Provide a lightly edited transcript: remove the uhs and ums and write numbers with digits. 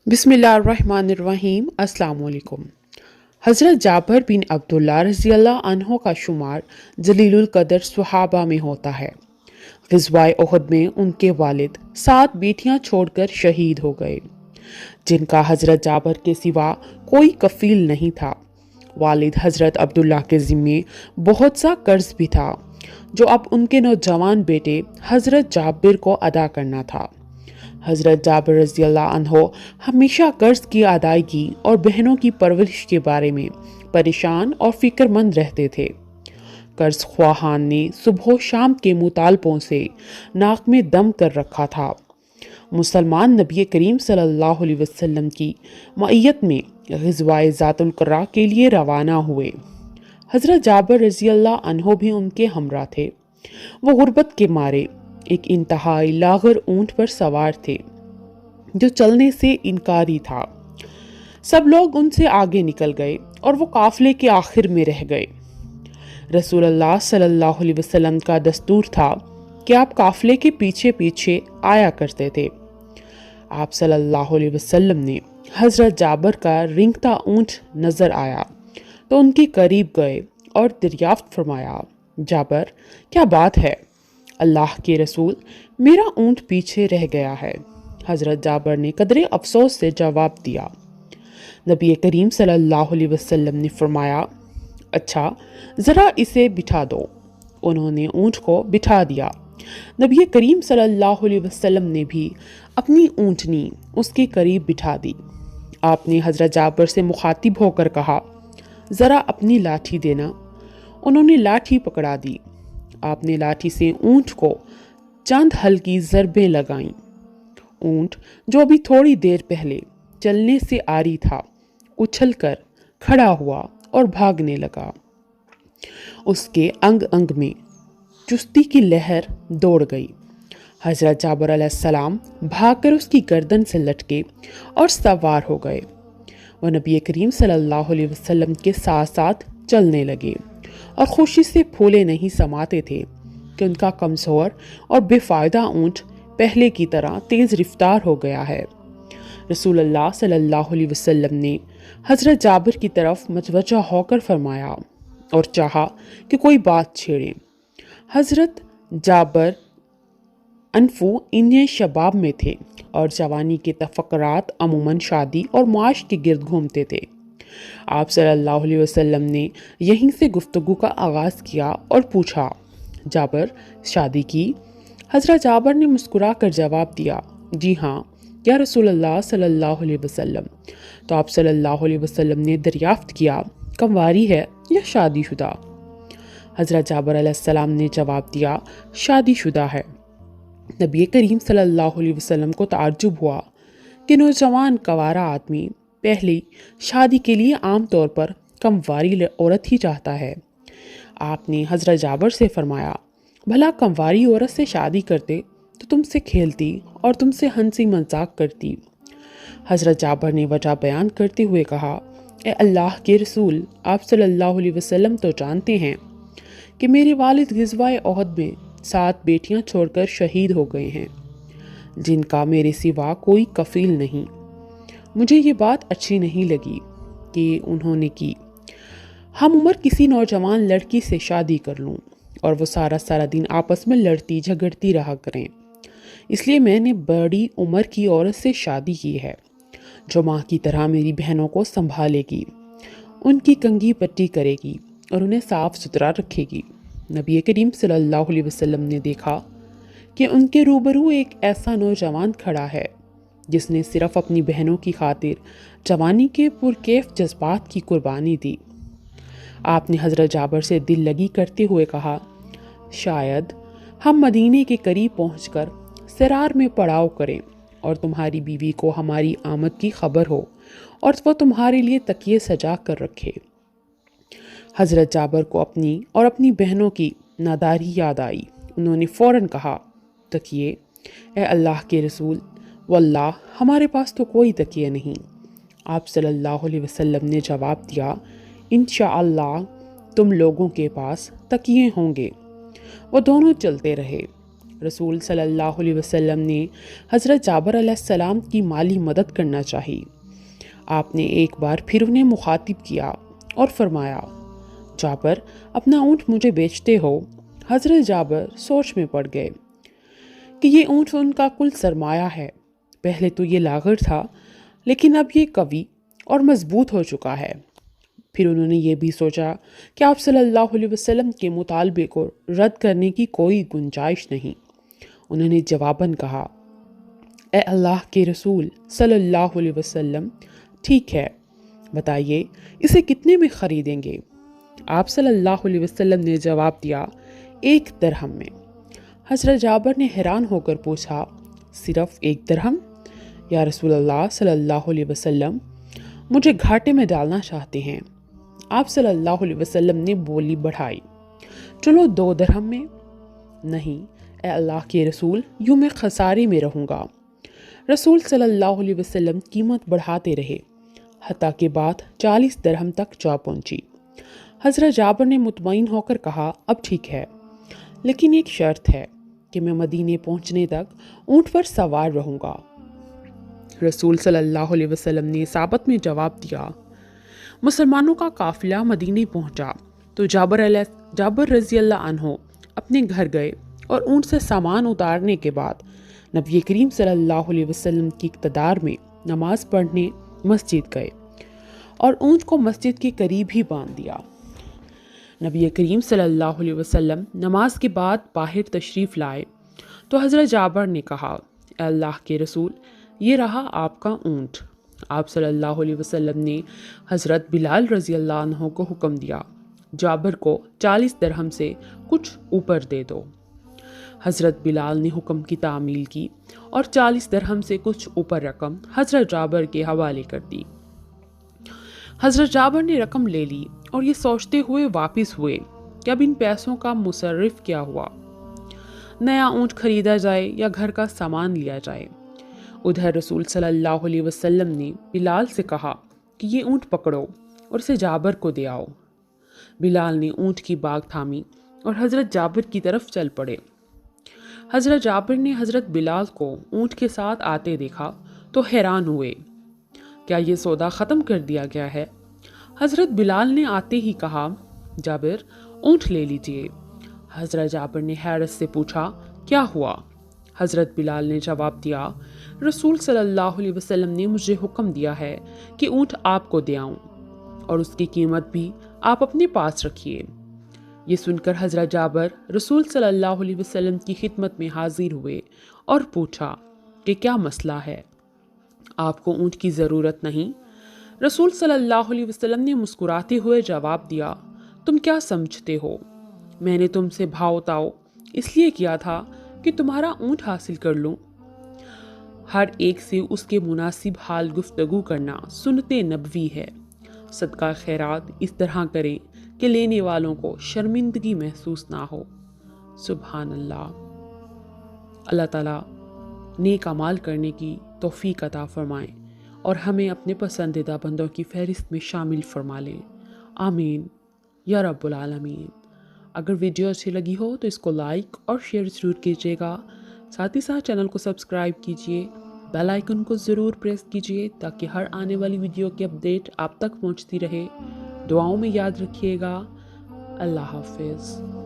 बिस्मिल्लाहिर्रहमानिर्रहीम। अस्सलाम वालेकुम। हज़रत जाबर बिन अब्दुल्ला रज़ी अल्लाह अन्हो का शुमार जलीलुल कदर सुहाबा में होता है। ग़ज़वाए उहद में उनके वालिद 7 बेटियां छोड़कर शहीद हो गए, जिनका हज़रत जाबर के सिवा कोई कफ़ील नहीं था। वालिद हज़रत अब्दुल्ला के ज़िम्मे बहुत सा कर्ज भी था, जो अब उनके नौजवान बेटे हज़रत जाबिर को अदा करना था। हज़रत जाबिर रज़ी अल्लाह अन्हो हमेशा कर्ज की अदायगी और बहनों की परवरिश के बारे में परेशान और फ़िक्रमंद रहते थे। कर्ज ख्वाहान ने सुबह शाम के मुतालबों से नाक में दम कर रखा था। मुसलमान नबी करीम सल्लल्लाहु अलैहि वसल्लम की मईयत में ग़ज़वाए ज़ातुल क़र्रा के लिए रवाना हुए। हज़रत जाबिर रज़ी अल्लाह अन्हो भी उनके हमरा थे। वो गुर्बत के मारे एक इंतहाई लाग़र ऊंट पर सवार थे, जो चलने से इनकारी था। सब लोग उनसे आगे निकल गए और वो काफ़िले के आखिर में रह गए। रसूलुल्लाह सल्लल्लाहु अलैहि वसल्लम का दस्तूर था कि आप काफ़िले के पीछे पीछे आया करते थे। आप सल्लल्लाहु अलैहि वसल्लम ने हज़रत जाबर का रिंगता ऊंट नज़र आया तो उनके करीब गए और दरियाफ्त फरमाया, जाबर, क्या बात है? अल्लाह के रसूल, मेरा ऊंट पीछे रह गया है। हज़रत जाबर ने कदरे अफसोस से जवाब दिया। नबी करीम सल्लल्लाहु अलैहि वसल्लम ने फरमाया, अच्छा, ज़रा इसे बिठा दो। उन्होंने ऊंट को बिठा दिया। नबी करीम सल्लल्लाहु अलैहि वसल्लम ने भी अपनी ऊंटनी उसके करीब बिठा दी। आपने हज़रत जाबर से मुखातिब होकर कहा, ज़रा अपनी लाठी देना। उन्होंने लाठी पकड़ा दी। आपने लाठी से ऊंट को चंद हल्की ज़रबें लगाईं। ऊंट, जो अभी थोड़ी देर पहले चलने से आरी था, उछलकर खड़ा हुआ और भागने लगा। उसके अंग अंग में चुस्ती की लहर दौड़ गई। हज़रत जाबर अलैहिस्सलाम भागकर उसकी गर्दन से लटके और सवार हो गए। वह नबी करीम सल्लल्लाहु अलैहि वसल्लम के साथ साथ चलने लगे और खुशी से फूले नहीं समाते थे कि उनका कमज़ोर और बेफ़ायदा ऊंट पहले की तरह तेज़ रफ्तार हो गया है। रसूलुल्लाह सल्लल्लाहु अलैहि वसल्लम ने हज़रत जाबिर की तरफ मतवज्जा होकर फरमाया और चाहा कि कोई बात छेड़े। हज़रत जाबिर अनफू इन्हें शबाब में थे और जवानी के तफक्कुरात अमूमन शादी और मुआश के गिर्द घूमते थे। आप सल्लल्लाहु अलैहि वसल्लम ने यहीं से गुफ्तगू का आगाज़ किया और पूछा, जाबर, शादी की? हज़रत जाबर ने मुस्कुरा कर जवाब दिया, जी हाँ या रसूलुल्लाह सल्लल्लाहु अलैहि वसल्लम। तो आप सल्लल्लाहु अलैहि वसल्लम ने दरियाफ्त किया, कंवारी है या शादीशुदा? हज़रत जाबर अलैहिस्सलाम ने जवाब दिया, शादीशुदा है। नबी करीम सल्लल्लाहु अलैहि वसल्लम को ताज्जुब हुआ कि नौजवान कंवारा आदमी पहली शादी के लिए आम तौर पर कंवारी औरत ही चाहता है। आपने हज़रत जाबर से फरमाया, भला कंवारी औरत से शादी करते तो तुमसे खेलती और तुमसे हंसी मजाक करती। हज़रत जाबर ने वजह बयान करते हुए कहा, ए अल्लाह के रसूल, आप सल्लल्लाहु अलैहि वसल्लम तो जानते हैं कि मेरे वालिद ग़ज़वाए उहद में 7 बेटियां छोड़कर शहीद हो गए हैं, जिनका मेरे सिवा कोई कफ़ील नहीं। मुझे ये बात अच्छी नहीं लगी कि उन्होंने की। हम उम्र किसी नौजवान लड़की से शादी कर लूं और वो सारा सारा दिन आपस में लड़ती झगड़ती रहा करें। इसलिए मैंने बड़ी उम्र की औरत से शादी की है, जो माँ की तरह मेरी बहनों को संभालेगी, उनकी कंघी पट्टी करेगी और उन्हें साफ सुथरा रखेगी। नबी करीम सल्लल्लाहु अलैहि वसल्लम ने देखा कि उनके रूबरू एक ऐसा नौजवान खड़ा है जिसने सिर्फ अपनी बहनों की खातिर जवानी के पुरकैफ जज्बात की कुर्बानी दी। आपने हज़रत जाबर से दिल लगी करते हुए कहा, शायद हम मदीने के करीब पहुंचकर सरार में पड़ाव करें और तुम्हारी बीवी को हमारी आमद की खबर हो और वह तुम्हारे लिए तकिए सजा कर रखे। हज़रत जाबर को अपनी और अपनी बहनों की नादारी याद आई। उन्होंने फ़ौरन कहा, तकिए? ए अल्लाह के रसूल, वल्लाह हमारे पास तो कोई तकिए नहीं। आप सल्लल्लाहु अलैहि वसल्लम ने जवाब दिया, इंशाअल्लाह तुम लोगों के पास तकिए होंगे। वो दोनों चलते रहे। रसूल सल्लल्लाहु अलैहि वसल्लम ने हज़रत जाबर अलैहिस्सलाम की माली मदद करना चाही। आपने एक बार फिर उन्हें मुखातिब किया और फरमाया, जाबर अपना ऊँट मुझे बेचते हो। हज़रत जाबर सोच में पड़ गए कि ये ऊँट उनका कुल सरमाया है। पहले तो ये लाग़र था, लेकिन अब ये कवी और मजबूत हो चुका है। फिर उन्होंने ये भी सोचा कि आप सल्लल्लाहु अलैहि वसल्लम के मुतालबे को रद्द करने की कोई गुंजाइश नहीं। उन्होंने जवाबन कहा, ए अल्लाह के रसूल सल्लल्लाहु अलैहि वसल्लम, ठीक है, बताइए इसे कितने में ख़रीदेंगे। आप सल्लल्लाहु अलैहि वसल्लम ने जवाब दिया, 1 दिरहम में। हज़रत जाबर ने हैरान होकर पूछा, सिर्फ 1 दिरहम? या रसूल अल्लाह सल्लल्लाहु अलैहि वसल्लम, मुझे घाटे में डालना चाहते हैं। आप सल्लल्लाहु अलैहि वसल्लम ने बोली बढ़ाई, चलो 2 दिरहम में। नहीं ए अल्लाह के रसूल, यूँ मैं खसारे में रहूँगा। रसूल सल्लल्लाहु अलैहि वसल्लम कीमत बढ़ाते रहे, हत्ता के बाद 40 दिरहम तक जा पहुँची। हज़रत जाबर ने मुतमईन होकर कहा, अब ठीक है, लेकिन एक शर्त है कि मैं मदीने पहुँचने तक ऊँट पर सवार रहूँगा। रसूल सल्लल्लाहु अलैहि वसल्लम ने साबत में जवाब दिया। मुसलमानों का काफिला मदीने पहुंचा तो जाबर रज़ी अल्लाह अन्हो अपने घर गए और ऊँट से सामान उतारने के बाद नबी करीम सल्लल्लाहु अलैहि वसल्लम की इक़्तिदार में नमाज पढ़ने मस्जिद गए और ऊँट को मस्जिद के करीब ही बांध दिया। नबी करीम सल्लल्लाहु अलैहि वसल्लम नमाज के बाद बाहर तशरीफ़ लाए तो हज़रत जाबर ने कहा, अल्लाह के रसूल, ये रहा आपका ऊँट। आप सल्लल्लाहु अलैहि वसल्लम ने हज़रत बिलाल रज़ी अल्लाह अन्हु को हुक्म दिया, जाबर को 40 दिरहम से कुछ ऊपर दे दो। हज़रत बिलाल ने हुक्म की तामील की और 40 दिरहम से कुछ ऊपर रकम हज़रत जाबर के हवाले कर दी। हज़रत जाबर ने रकम ले ली और ये सोचते हुए वापस हुए कि अब इन पैसों का मुसर्रिफ क्या हुआ, नया ऊँट खरीदा जाए या घर का सामान लिया जाए। उधर रसूल सल्लल्लाहु अलैहि वसल्लम ने बिलाल से कहा कि ये ऊँट पकड़ो और इसे जाबर को दे आओ। बिलाल ने ऊँट की बाग थामी और हज़रत जाबर की तरफ चल पड़े। हज़रत जाबर ने हज़रत बिलाल को ऊँट के साथ आते देखा तो हैरान हुए, क्या ये सौदा ख़त्म कर दिया गया है? हज़रत बिलाल ने आते ही कहा, जाबिर ऊँट ले लीजिए। हज़रत जाबर ने हैरत से पूछा, क्या हुआ? हज़रत बिलाल ने जवाब दिया, रसूल सल्लल्लाहु अलैहि वसल्लम ने मुझे हुक्म दिया है कि ऊँट आपको दे आऊँ और उसकी कीमत भी आप अपने पास रखिए। ये सुनकर हज़रत जाबर रसूल सल्लल्लाहु अलैहि वसल्लम की खिदमत में हाजिर हुए और पूछा कि क्या मसला है, आपको ऊँट की ज़रूरत नहीं? रसूल सल्लल्लाहु अलैहि वसल्लम ने मुस्कुराते हुए जवाब दिया, तुम क्या समझते हो, मैंने तुमसे भाव ताओ इसलिए किया था कि तुम्हारा ऊँट हासिल कर लूँ। हर एक से उसके मुनासिब हाल गुफ्तगू करना सुन्नते नबवी है। सदका खैरात इस तरह करें कि लेने वालों को शर्मिंदगी महसूस ना हो। सुभान अल्लाह। अल्लाह ताला नेक अमाल करने की तौफीक अता फरमाएं और हमें अपने पसंदीदा बंदों की फहरिस्त में शामिल फरमा लें। आमीन या रब्बुल आलमीन। अगर वीडियो अच्छी लगी हो तो इसको लाइक और शेयर ज़रूर कीजिएगा। साथ ही साथ चैनल को सब्सक्राइब कीजिए, बेल आइकन को ज़रूर प्रेस कीजिए ताकि हर आने वाली वीडियो की अपडेट आप तक पहुंचती रहे। दुआओं में याद रखिएगा। अल्लाह हाफिज़।